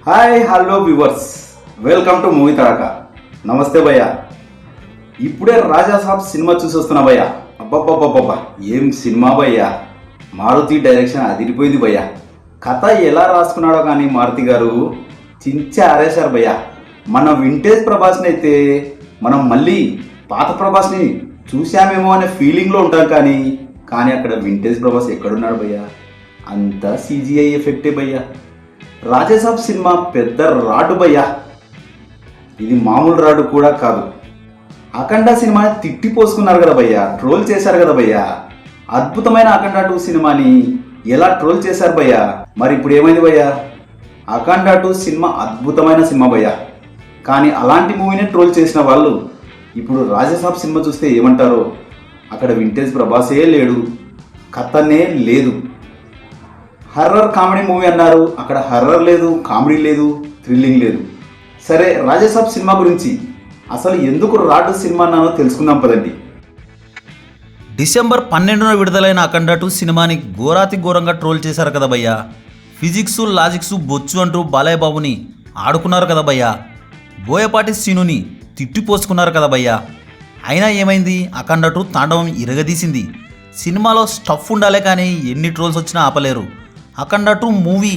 Hi hello viewers, welcome to movie Thadaka. నమస్తే భయ్య. ఇప్పుడే రాజా సాబ్ సినిమా చూసి వస్తున్నా భయ్య. అబ్బబ్బబ్బబ్బబ్బా, ఏం సినిమా భయ్య. మారుతి డైరెక్షన్ అదిరిపోయింది భయ్య. కథ ఎలా రాసుకున్నాడో కానీ మారుతి గారు చించి ఆరేశారు భయ్య. మన వింటేజ్ ప్రభాస్ని అయితే మనం మళ్ళీ పాత ప్రభాస్ని చూసామేమో అనే ఫీలింగ్లో ఉంటాం, కానీ అక్కడ వింటేజ్ ప్రభాస్ ఎక్కడున్నాడు భయ్య? అంతా CGI ఎఫెక్టే భయ్య. రాజాసాబ్ సినిమా పెద్ద రాడు భయ్యా. ఇది మామూలు రాడు కూడా కాదు. అఖండ సినిమాని తిట్టిపోసుకున్నారు కదా భయ్యా, ట్రోల్ చేశారు కదా భయ్యా. అద్భుతమైన అఖండ 2 సినిమాని ఎలా ట్రోల్ చేశారు భయ్యా. మరి ఇప్పుడు ఏమైంది భయ్యా? అఖండ 2 సినిమా అద్భుతమైన సినిమా భయ్యా. కానీ అలాంటి మూవీని ట్రోల్ చేసిన వాళ్ళు ఇప్పుడు రాజాసాబ్ సినిమా చూస్తే ఏమంటారో, అక్కడ వింటేజ్ ప్రభాసే లేడు, కథనే లేదు. హర్రర్ కామెడీ మూవీ అన్నారు, అక్కడ హర్రర్ లేదు, కామెడీ లేదు, థ్రిల్లింగ్ లేదు. సరే, రాజాసాబ్ సినిమా గురించి అసలు ఎందుకు రాడు సినిమా అన్నానో తెలుసుకుందాం పదండి. డిసెంబర్ 12న విడుదలైన అఖండ 2 సినిమాని ఘోరాతి ఘోరంగా ట్రోల్ చేశారు కదా భయ్యా. ఫిజిక్స్ లాజిక్స్ బొచ్చు అంటూ బాలయ్య బాబుని ఆడుకున్నారు కదా భయ్యా. బోయపాటి సీనుని తిట్టిపోసుకున్నారు కదా భయ్యా. అయినా ఏమైంది? అఖండ 2 తాండవం ఇరగదీసింది. సినిమాలో స్టఫ్ ఉండాలే కానీ ఎన్ని ట్రోల్స్ వచ్చినా ఆపలేరు. అఖండ 2 మూవీ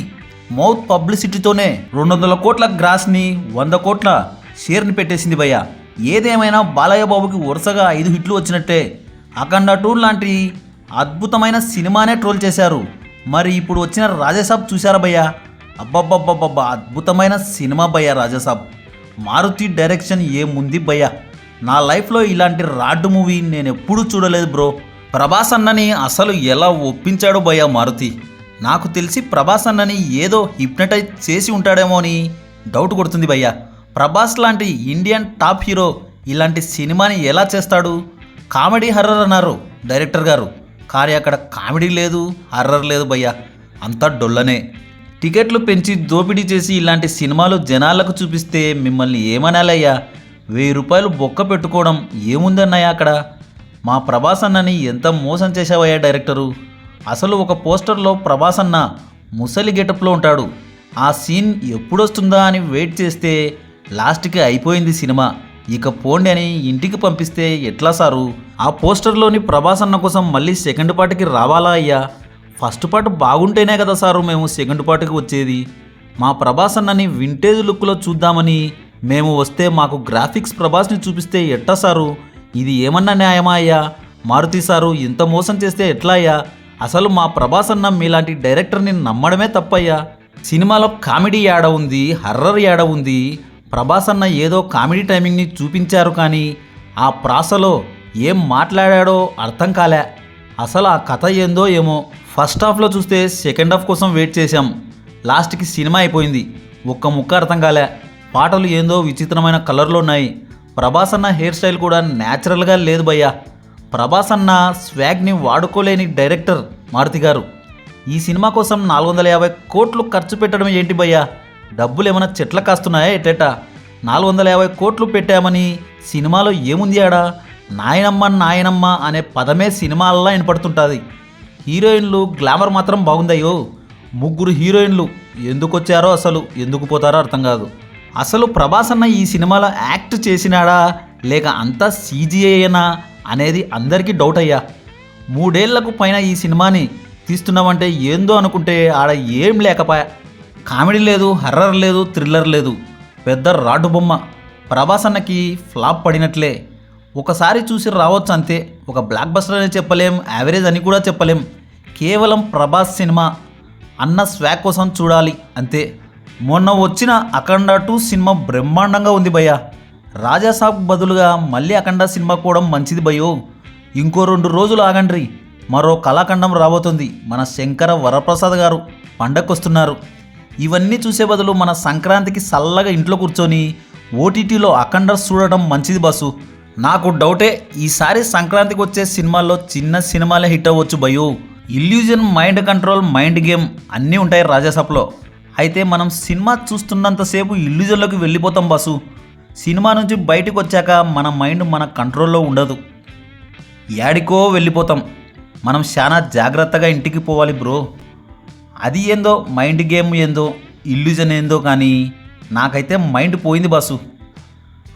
మౌత్ పబ్లిసిటీతోనే 200 కోట్ల గ్రాస్ని 100 కోట్ల షేర్ని పెట్టేసింది భయ్య. ఏదేమైనా బాలయ్య బాబుకి వరుసగా 5 హిట్లు వచ్చినట్టే అఖండ 2 లాంటి అద్భుతమైన సినిమానే ట్రోల్ చేశారు. మరి ఇప్పుడు వచ్చిన రాజాసాబ్ చూశారా భయ్య? అబ్బబ్బబ్బబ్బబ్బా, అద్భుతమైన సినిమా భయ్య రాజాసాబ్. మారుతి డైరెక్షన్ ఏముంది భయ్య. నా లైఫ్లో ఇలాంటి రాడ్ మూవీ నేను ఎప్పుడూ చూడలేదు బ్రో. ప్రభాస్ అన్నని అసలు ఎలా ఒప్పించాడు భయ్య మారుతి. నాకు తెలిసి ప్రభాస్ అన్నని ఏదో హిప్నటైజ్ చేసి ఉంటాడేమో అని డౌట్ కొడుతుంది భయ్య. ప్రభాస్ లాంటి ఇండియన్ టాప్ హీరో ఇలాంటి సినిమాని ఎలా చేస్తాడు? కామెడీ హర్రర్ అన్నారు డైరెక్టర్ గారు, కానీ అక్కడ కామెడీ లేదు, హర్రర్ లేదు భయ్య. అంతా డొల్లనే. టికెట్లు పెంచి దోపిడీ చేసి ఇలాంటి సినిమాలు జనాలకు చూపిస్తే మిమ్మల్ని ఏమనాలయ్యా? 1000 రూపాయలు బొక్క పెట్టుకోవడం ఏముందన్నయ్యా అక్కడ? మా ప్రభాస్ అన్నని ఎంత మోసం చేశావయ్యా డైరెక్టరు. అసలు ఒక పోస్టర్లో ప్రభాస్ అన్న ముసలి గెటప్లో ఉంటాడు. ఆ సీన్ ఎప్పుడొస్తుందా అని వెయిట్ చేస్తే లాస్ట్కి అయిపోయింది సినిమా. ఇక పోండి అని ఇంటికి పంపిస్తే ఎట్లా సారు? ఆ పోస్టర్లోని ప్రభాస్ అన్న కోసం మళ్ళీ సెకండ్ పార్ట్కి రావాలా అయ్యా? ఫస్ట్ పార్ట్ బాగుంటేనే కదా సారు మేము సెకండ్ పార్ట్కి వచ్చేది. మా ప్రభాస్ అన్నని వింటేజ్ లుక్లో చూద్దామని మేము వస్తే మాకు గ్రాఫిక్స్ ప్రభాస్ని చూపిస్తే ఎట్టా సారు? ఇది ఏమన్నా న్యాయమా అయ్యా? మారుతి సారు ఇంత మోసం చేస్తే ఎట్లా అయ్యా? అసలు మా ప్రభాస్ అన్న మీలాంటి డైరెక్టర్ని నమ్మడమే తప్పయ్యా. సినిమాలో కామెడీ యాడ ఉంది, హర్రర్ యాడ ఉంది? ప్రభాస్ అన్న ఏదో కామెడీ టైమింగ్ని చూపించారు, కానీ ఆ ప్రాసలో ఏం మాట్లాడాడో అర్థం కాలే. అసలు ఆ కథ ఏందో ఏమో. ఫస్ట్ హాఫ్లో చూస్తే సెకండ్ హాఫ్ కోసం వెయిట్ చేశాం. లాస్ట్కి సినిమా అయిపోయింది, ఒక్క ముక్క అర్థం కాలే. పాటలు ఏందో విచిత్రమైన కలర్లో ఉన్నాయి. ప్రభాస్ అన్న హెయిర్ స్టైల్ కూడా న్యాచురల్గా లేదు భయ్యా. ప్రభాస్ అన్న స్వాగ్ని వాడుకోలేని డైరెక్టర్ మారుతి గారు. ఈ సినిమా కోసం 450 కోట్లు ఖర్చు పెట్టడం ఏంటి భయ్యా? డబ్బులు ఏమైనా చెట్ల కాస్తున్నాయా ఎట్టేటా? 450 కోట్లు పెట్టామని సినిమాలో ఏముంది ఆడా? నాయనమ్మ నాయనమ్మ అనే పదమే సినిమాల్లో వినపడుతుంటుంది. హీరోయిన్లు గ్లామర్ మాత్రం బాగుందయ్యో. 3 హీరోయిన్లు ఎందుకు వచ్చారో అసలు ఎందుకు పోతారో అర్థం కాదు. అసలు ప్రభాస్ అన్న ఈ సినిమాలో యాక్ట్ చేసినాడా లేక అంతా CGI అయినా అనేది అందరికీ డౌట్ అయ్యా. 3 ఏళ్లకు పైన ఈ సినిమాని తీస్తున్నామంటే ఏందో అనుకుంటే ఆడ ఏం లేకపోయా. కామెడీ లేదు, హర్రర్ లేదు, థ్రిల్లర్ లేదు. పెద్ద రాటు బొమ్మ. ప్రభాస్ అన్నకి ఫ్లాప్ పడినట్లే. ఒకసారి చూసి రావచ్చు అంతే. ఒక బ్లాక్ బస్టర్ అని చెప్పలేం, యావరేజ్ అని కూడా చెప్పలేం. కేవలం ప్రభాస్ సినిమా అన్న స్వాగ్ కోసం చూడాలి అంతే. మొన్న వచ్చిన అఖండ 2 సినిమా బ్రహ్మాండంగా ఉంది భయ్యా. రాజాసాబ్ బదులుగా మళ్ళీ అఖండ సినిమా కూడా మంచిది భయ్యో. ఇంకో 2 రోజులు ఆగండ్రి, మరో కళాఖండం రాబోతుంది. మన శంకర వరప్రసాద్ గారు పండగకొస్తున్నారు. ఇవన్నీ చూసే బదులు మన సంక్రాంతికి చల్లగా ఇంట్లో కూర్చొని OTTలో అఖండ చూడడం మంచిది బాసు. నాకు డౌటే, ఈసారి సంక్రాంతికి వచ్చే సినిమాల్లో చిన్న సినిమాలే హిట్ అవ్వచ్చు భయ్యో. Illusion, mind control, mind game అన్నీ ఉంటాయి రాజాసాబ్లో. అయితే మనం సినిమా చూస్తున్నంతసేపు ఇల్యూజన్లోకి వెళ్ళిపోతాం బాసు. సినిమా నుంచి బయటకు వచ్చాక మన మైండ్ మన కంట్రోల్లో ఉండదు, యాడికో వెళ్ళిపోతాం. మనం చాలా జాగ్రత్తగా ఇంటికి పోవాలి బ్రో. అది ఏందో మైండ్ గేమ్ ఏందో ఇల్యూజన్ ఏందో కానీ నాకైతే మైండ్ పోయింది బాసు.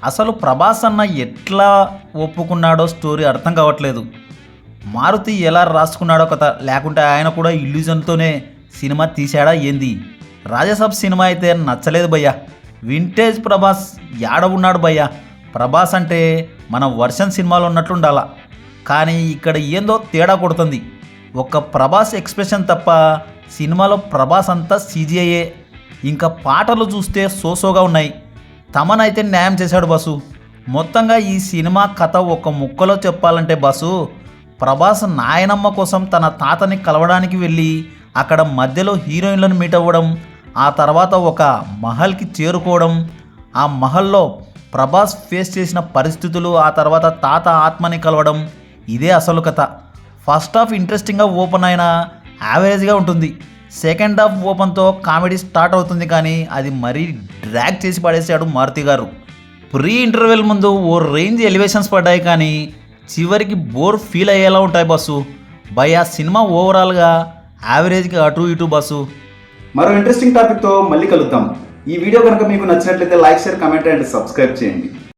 అసలు ప్రభాస్ అన్న ఎట్లా ఒప్పుకున్నాడో స్టోరీ అర్థం కావట్లేదు. మారుతి ఎలా రాసుకున్నాడో కథ, లేకుంటే ఆయన కూడా ఇల్యూజన్తోనే సినిమా తీశాడా ఏంది? రాజాసాబ్ సినిమా అయితే నచ్చలేదు భయ్యా. వింటేజ్ ప్రభాస్ యాడ ఉన్నాడు భయ్యా. ప్రభాస్ అంటే మన వర్షన్ సినిమాలో ఉన్నట్లుండాల, కానీ ఇక్కడ ఏందో తేడా కొడుతుంది. ఒక్క ప్రభాస్ ఎక్స్ప్రెషన్ తప్ప సినిమాలో ప్రభాస్ అంతా CGIయే. ఇంకా పాటలు చూస్తే సోసోగా ఉన్నాయి. తమనైతే న్యాయం చేశాడు బాసు. మొత్తంగా ఈ సినిమా కథ ఒక ముక్కలో చెప్పాలంటే బాసు, ప్రభాస్ నాయనమ్మ కోసం తన తాతని కలవడానికి వెళ్ళి అక్కడ మధ్యలో హీరోయిన్లను మీట్ అవ్వడం, ఆ తర్వాత ఒక మహల్కి చేరుకోవడం, ఆ మహల్లో ప్రభాస్ ఫేస్ చేసిన పరిస్థితులు, ఆ తర్వాత తాత ఆత్మని కలవడం, ఇదే అసలు కథ. ఫస్ట్ హాఫ్ ఇంట్రెస్టింగ్గా ఓపెన్ అయినా యావరేజ్గా ఉంటుంది. సెకండ్ హాఫ్ ఓపెన్తో కామెడీ స్టార్ట్ అవుతుంది, కానీ అది మరీ డ్రాగ్ చేసి పడేసాడు మారుతి గారు. ప్రీ ఇంటర్వెల్ ముందు ఓ రేంజ్ ఎలివేషన్స్ పడ్డాయి, కానీ చివరికి బోర్ ఫీల్ అయ్యేలా ఉంటాయి బస్సు. ఆ సినిమా ఓవరాల్గా యావరేజ్కి అటు ఇటు బస్సు. మరో ఇంట్రెస్టింగ్ టాపిక్తో మళ్ళీ కలుద్దాం. ఈ వీడియో కనుక మీకు నచ్చినట్లయితే like, share, comment and subscribe చేయండి.